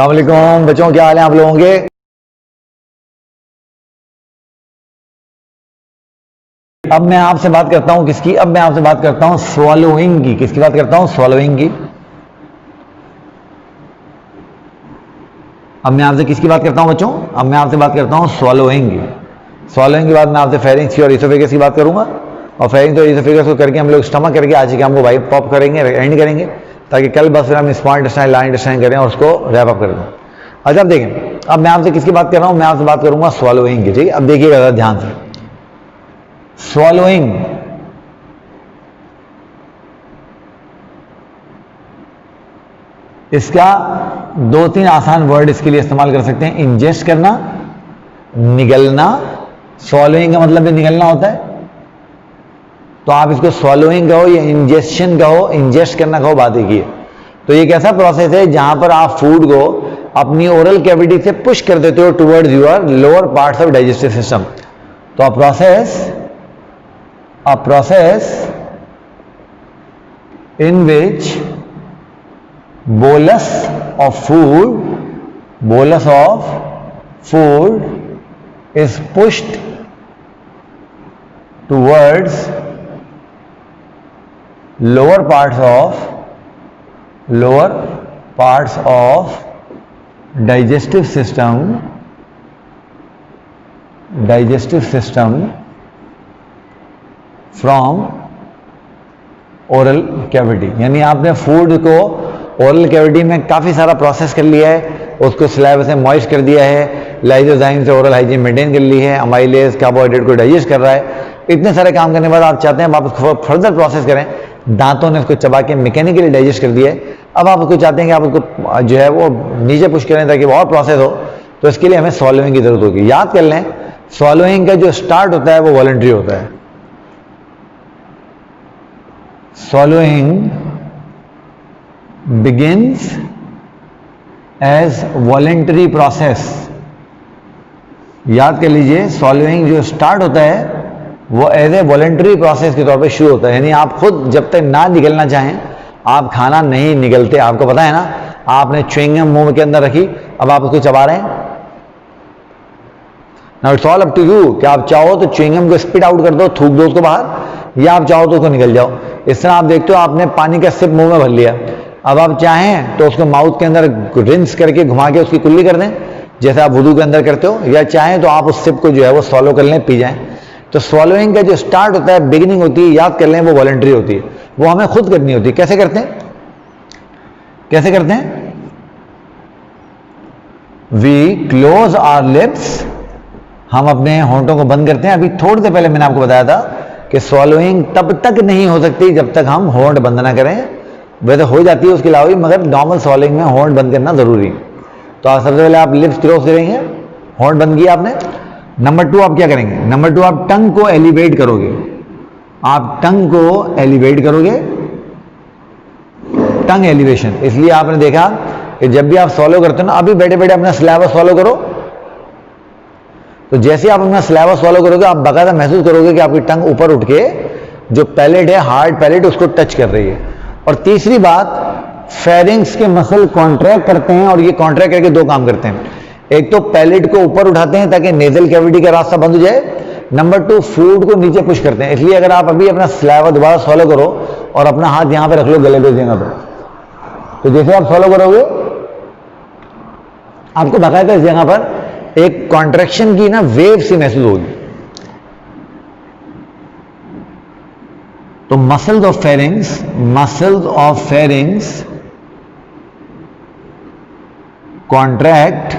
अस्सलाम वालेकुम बच्चों, क्या हाल है आप लोगों के। अब मैं आपसे बात करता हूं किसकी, अब मैं आपसे बात करता हूं स्वॉलोइंग की। किसकी बात करता हूं? स्वॉलोइंग की। अब मैं आपसे किसकी बात करता हूं बच्चों? अब मैं आपसे बात करता हूं स्वॉलोइंग की। स्वॉलोइंग के बाद मैं आपसे फेरिंग्स की और इसोफेगस की बात करूंगा, और फेरिंग्स और इसोफेगस को करके हम लोग स्टमक करके आज के हमको भाई पॉप करेंगे, एंड करेंगे, ताकि कल बस फिर हम स्मॉल इंटेस्टाइन, लार्ज इंटेस्टाइन करें और उसको रैप अप कर दें। अच्छा, अब देखें, अब मैं आपसे किसकी बात कर रहा हूं? मैं आपसे बात करूंगा स्वॉलोइंग की। ठीक है, अब देखिएगा ध्यान से। स्वॉलोइंग इसका दो तीन आसान वर्ड इसके लिए इस्तेमाल कर सकते हैं। इंजेस्ट करना, निगलना। स्वॉलोइंग का मतलब भी निगलना होता है, तो आप इसको स्वॉलोइंग कहो या इंजेक्शन कहो, इंजेस्ट करना कहो, बात एक ही है। तो ये कैसा प्रोसेस है जहां पर आप फूड को अपनी ओरल कैविटी से पुश कर देते हो towards your lower parts of digestive system. तो a process in which bolus of food is pushed towards lower parts of digestive system from oral cavity। यानी आपने फूड को ओरल कैविटी में काफ़ी सारा प्रोसेस कर लिया है, उसको स्लैब से मॉइस्ट कर दिया है, लाइजोजाइम से ओरल हाइजीन मेंटेन कर ली है, अमाइलेज कार्बोहाइड्रेट को डाइजेस्ट कर रहा है। इतने सारे काम करने के बाद आप चाहते हैं आप उसको फर्दर प्रोसेस करें। दांतों ने उसको चबा के मैकेनिकली डाइजेस्ट कर दिया है। अब आप उसको चाहते हैं कि आप उसको जो है वो नीचे पुश करें ताकि वो और प्रोसेस हो, तो इसके लिए हमें स्वॉलोइंग की जरूरत होगी। याद कर लें, स्वॉलोइंग का जो स्टार्ट होता है वो वॉलंटरी होता है। Swallowing begins as voluntary process। याद कर लीजिए, स्वॉलोइंग जो स्टार्ट होता है वो एज ए वॉलंटरी प्रोसेस के तौर पे शुरू होता है। यानी आप खुद जब तक ना निगलना चाहें आप खाना नहीं निगलते। आपको पता है ना, आपने च्युइंगम मुंह के अंदर रखी, अब आप उसको चबा रहे हैं। Now it's all up to you कि आप चाहो तो च्युइंगम को स्पिट आउट कर दो, थूक दो उसको बाहर, या आप चाहो तो उसको निकल जाओ। इस तरह आप देखते हो आपने पानी का सिप मुंह में भर लिया, अब आप चाहें तो उसको माउथ के अंदर रिंस करके घुमा के उसकी कुल्ली कर दें, जैसे आप वुदू के अंदर करते हो, या चाहें तो आप उस सिप को जो है वो स्वॉलो कर लें, पी जाएं। तो स्वॉलोइंग का जो स्टार्ट होता है, बिगिनिंग होती है, याद कर लें, वो वॉलंटरी होती है, वो हमें खुद करनी होती है। कैसे करते हैं? कैसे करते हैं? वी क्लोज आवर लिप्स, हम अपने होंठों को बंद करते हैं। अभी थोड़ी देर पहले मैंने आपको बताया था कि स्वॉलोइंग तब तक नहीं हो सकती जब तक हम होंठ बंद ना करें। वैसे हो जाती है उसके अलावा भी, मगर नॉर्मल स्वॉलोइंग में होंठ बंद करना जरूरी है। तो सबसे पहले आप लिप्स क्लोज करेंगे, होंठ बंद किया आपने। नंबर 2 आप क्या करेंगे? नंबर 2 आप टंग को एलिवेट करोगे। आप टंग को एलिवेट करोगे, टंग एलिवेशन। इसलिए आपने देखा कि जब भी आप स्वॉलो करते हो ना, अभी बैठे बैठे अपना स्लैब स्वॉलो करो, तो जैसे आप अपना स्लैब स्वॉलो करोगे आप बाकायदा महसूस करोगे कि आपकी टंग ऊपर उठ के जो पैलेट है, हार्ड पैलेट, उसको टच कर रही है। और तीसरी बात, फेरिंग्स के मसल कॉन्ट्रैक्ट करते हैं, और ये कॉन्ट्रैक्ट करके दो काम करते हैं। एक तो पैलेट को ऊपर उठाते हैं ताकि नेजल कैविटी का रास्ता बंद हो जाए। नंबर 2, फूड को नीचे पुश करते हैं। इसलिए अगर आप अभी अपना स्लैब दोबारा स्वॉलो करो और अपना हाथ यहां पे रख लो गले पे जगह पर, तो जैसे आप स्वॉलो करोगे आपको बाकायदा इस जगह पर एक कॉन्ट्रैक्शन की ना वेव सी महसूस होगी। तो muscles of pharynx contract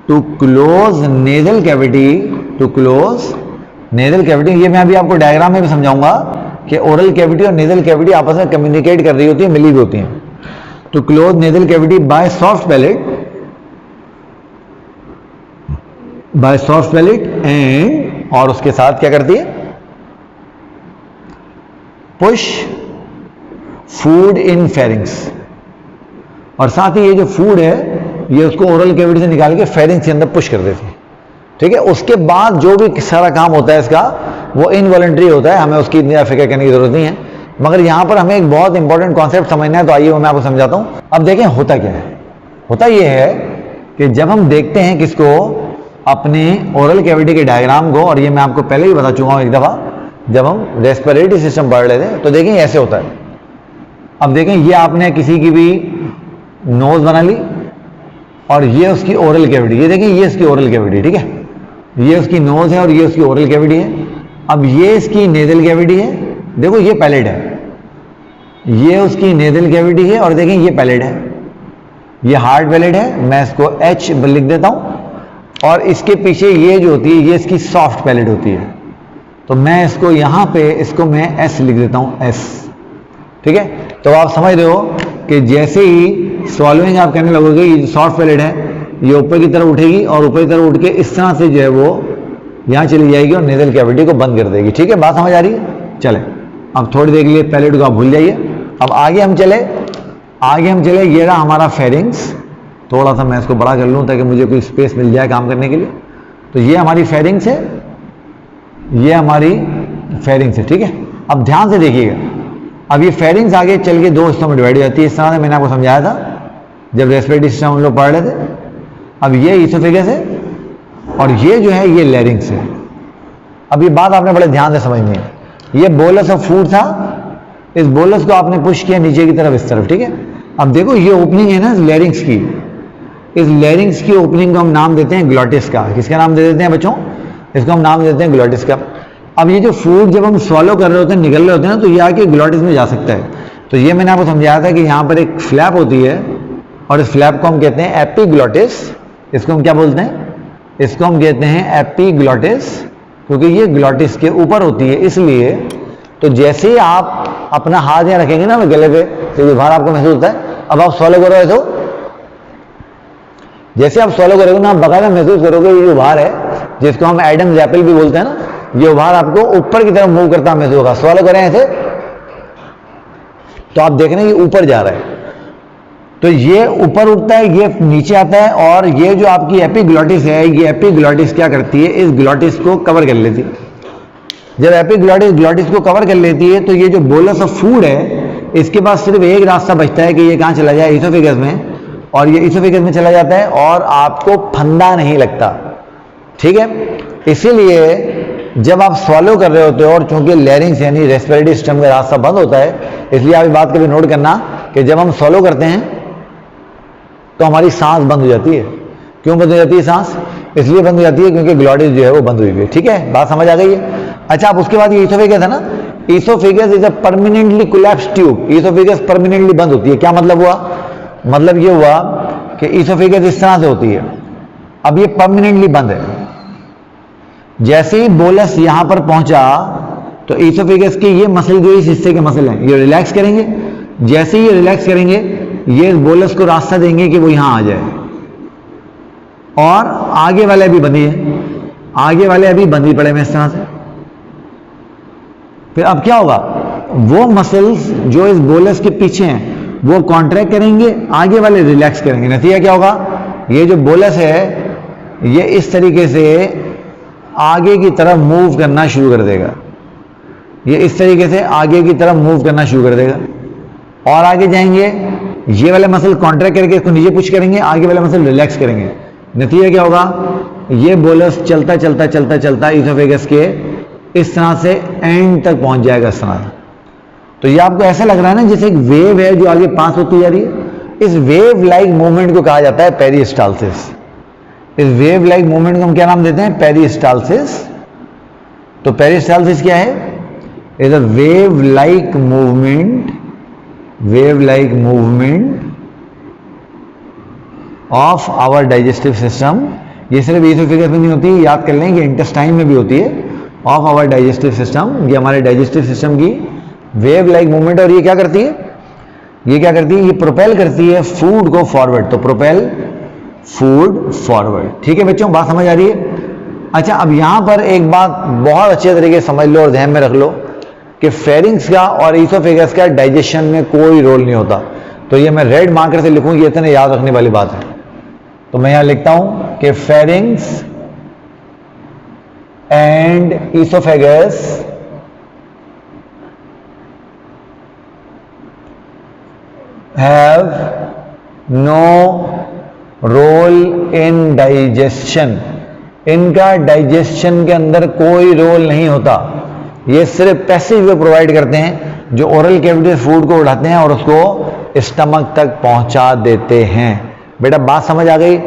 to close nasal cavity, ये मैं अभी आपको डायग्राम में भी समझाऊंगा कि ओरल कैविटी और नेजल कैविटी आपस में कम्युनिकेट कर रही होती है, मिली हुई होती हैं। To close nasal cavity by soft palate and, और उसके साथ क्या करती है? Push food in pharynx. और साथ ही ये जो फूड है ये उसको ओरल कैविटी से निकाल के फेरिंग्स के अंदर पुश कर देती है। ठीक है, उसके बाद जो भी सारा काम होता है इसका वो इनवॉलंटरी होता है, हमें उसकी इतनी फिक्र करने की जरूरत नहीं है। मगर यहां पर हमें एक बहुत इंपॉर्टेंट कॉन्सेप्ट समझना है, तो आइए वो मैं आपको समझाता हूं। अब देखें होता क्या है। होता यह है कि जब हम देखते हैं किसको, अपने ओरल कैविटी के डायग्राम को, और ये मैं आपको पहले भी बता चुका हूं एक दफा जब हम रेस्पिरेटरी सिस्टम पढ़ रहे थे, तो देखें ऐसे होता है। अब देखें ये आपने किसी की भी नोज बना ली और ये उसकी ओरल कैविटी, ये देखें ये इसकी ओरल कैविटी, ठीक है, ये उसकी नोज है और ये उसकी ओरल कैविटी है। अब ये इसकी नेजल कैविटी है, देखो ये पैलेट है, ये उसकी नेजल कैविटी है और देखें ये पैलेट है, ये हार्ड पैलेट है, मैं इसको H लिख देता हूं, और इसके पीछे ये जो होती है ये इसकी सॉफ्ट पैलेट होती है, तो मैं इसको यहां पे इसको मैं S लिख देता हूं, S, ठीक है। तो आप समझ रहे हो कि जैसे ही स्वॉलोइंग आप करने लगोगे, ये सॉफ्ट पैलेट है ये ऊपर की तरफ उठेगी और ऊपर की तरफ उठ के इस तरह से जो है वो यहां चली जाएगी और नेजल कैविटी को बंद कर देगी, ठीक है। बात समझ आ रही है? चले अब थोड़ी देर के लिए पैलेट को आप भूल जाइए। अब आगे हम चले, ये रहा हमारा फेरिंग्स। थोड़ा सा मैं इसको बड़ा कर लूं ताकि मुझे कोई स्पेस मिल जाए काम करने के लिए। तो ये हमारी फेरिंग्स है, ये हमारी फेरिंग्स है, ठीक है। अब ध्यान से देखिएगा, अब ये फेरिंग्स आगे चल के दो हिस्सों में डिवाइड हो जाती है, इस तरह से मैंने आपको समझाया था जब रेस्पिरेटरी सिस्टम हम लोग पढ़ रहे थे। अब ये ईसोफेगस है और ये जो है ये लैरिंग्स है। अब ये बात आपने बड़े ध्यान से समझनी है, ये बोलस ऑफ फूड था, इस बोलस को आपने पुश किया नीचे की तरफ इस तरफ, ठीक है। अब देखो ये ओपनिंग है ना लैरिंग्स की, इस लैरिंग्स की ओपनिंग को हम नाम देते हैं ग्लॉटिस का। किसका नाम दे देते हैं बच्चों? इसको हम नाम देते हैं ग्लॉटिस का। अब ये जो फूड जब हम स्वॉलो कर रहे होते हैं, निकल रहे होते हैं ना, तो ये आके ग्लॉटिस में जा सकता है। तो ये मैंने आपको समझाया था कि यहाँ पर एक फ्लैप होती है और इस फ्लैप को हम कहते हैं एपिग्लॉटिस। इसको हम क्या बोलते हैं? इसको हम कहते हैं एपिग्लॉटिस, क्योंकि ये ग्लॉटिस के ऊपर होती है इसलिए। तो जैसे ही आप अपना हाथ यहाँ रखेंगे ना गले पे, तो ये बाहर आपको महसूस होता है। अब आप स्वॉलो करोगे तो जैसे आप स्वॉलो करोगे ना, आप बकायदा महसूस करोगे ये जो बाहर है, जिसको हम एडम्स एप्पल भी बोलते हैं ना, ये बाहर आपको ऊपर की तरफ मूव करता महसूस होगा। स्वॉलो करें ऐसे तो आप देख रहे हैं ये ऊपर जा रहा है, तो ये ऊपर उठता है, ये नीचे आता है, और ये जो आपकी एपिग्लॉटिस है, ये एपिग्लॉटिस क्या करती है, इस ग्लॉटिस को कवर कर लेती है। जब एपिग्लॉटिस ग्लॉटिस को कवर कर लेती है, तो ये जो बोलस ऑफ फूड है, इसके पास सिर्फ एक रास्ता बचता है कि ये कहां चला जाए, ईसोफेगस में, और ये ईसोफेगस में चला जाता है और आपको फंदा नहीं लगता, ठीक है। इसीलिए जब आप स्वॉलो कर रहे होते हो, और चूंकि लैरिंग्स यानी रेस्पिरेटरी सिस्टम का रास्ता बंद होता है, इसलिए आप ये बात कभी नोट करना कि जब हम स्वॉलो करते हैं तो हमारी सांस बंद हो जाती है। क्यों बंद हो जाती है सांस? इसलिए बंद हो जाती है क्योंकि ग्लॉटिस जो है वो बंद हुई है, ठीक है। बात समझ आ गई है? अच्छा, अब उसके बाद ये ईसोफेगस है ना, oesophagus is a permanently collapse tube. Oesophagus permanently बंद होती है। क्या मतलब हुआ? मतलब ये हुआ कि ईसोफेगस इस तरह से होती है, अब ये परमानेंटली बंद है। जैसे ही बोलस यहां पर पहुंचा तो ईसोफेगस के ये मसल जो इस हिस्से के मसल हैं, ये रिलैक्स करेंगे। जैसे ही ये रिलैक्स करेंगे, ये बोलस को रास्ता देंगे कि वो यहां आ जाए, और आगे वाले अभी बंदी है, आगे वाले अभी बंदी पड़े में इस तरह से। फिर अब क्या होगा? वो मसल्स जो इस बोलस के पीछे हैं वो कॉन्ट्रैक्ट करेंगे, आगे वाले रिलैक्स करेंगे। नतीजा क्या होगा? ये जो बोलस है ये इस तरीके से आगे की तरफ मूव करना शुरू कर देगा, ये इस तरीके से आगे की तरफ मूव करना शुरू कर देगा, और आगे जाएंगे, ये वाले मसल कॉन्ट्रैक्ट करके इसको नीचे पुश करेंगे, आगे वाले मसल रिलैक्स करेंगे। नतीजा क्या होगा? ये बोलस चलता चलता चलता चलता ईसोफेगस के इस तरह से एंड तक पहुंच जाएगा, इस तरह। तो ये आपको ऐसा लग रहा है ना जैसे एक वेव है जो आगे पास होती जा रही है। इस वेव लाइक मूवमेंट को कहा जाता है पेरिस्टाल्सिस। इस वेव लाइक मूवमेंट को हम क्या नाम देते हैं? पेरिस्टाल्सिस। तो पेरिस्टाल्सिस क्या है? Is a wave like movement, wave like movement of our digestive system. ये सिर्फ ईसोफेगस में नहीं होती, याद कर लें कि इंटेस्टाइन में भी होती है। ऑफ आवर डाइजेस्टिव सिस्टम, ये हमारे डाइजेस्टिव सिस्टम की वेव लाइक मूवमेंट। और ये क्या करती है? ये क्या करती है? ये प्रोपेल करती है फूड को फॉरवर्ड। तो प्रोपेल फूड फॉरवर्ड, ठीक है बच्चों, बात समझ आ रही है? अच्छा, अब यहां पर एक बात बहुत अच्छे तरीके से समझ लो और ध्यान में रख लो कि फेरिंग्स का और ईसोफेगस का डाइजेशन में कोई रोल नहीं होता। तो ये मैं रेड मार्कर से लिखूं, ये इतने याद रखने वाली बात है। तो मैं यहां लिखता हूं कि pharynx and oesophagus have no role in digestion, इनका डाइजेशन के अंदर कोई रोल नहीं होता, ये सिर्फ पैसिव वे प्रोवाइड करते हैं, जो ओरल कैविटी फूड को उठाते हैं और उसको स्टमक तक पहुंचा देते हैं। बेटा बात समझ आ गई?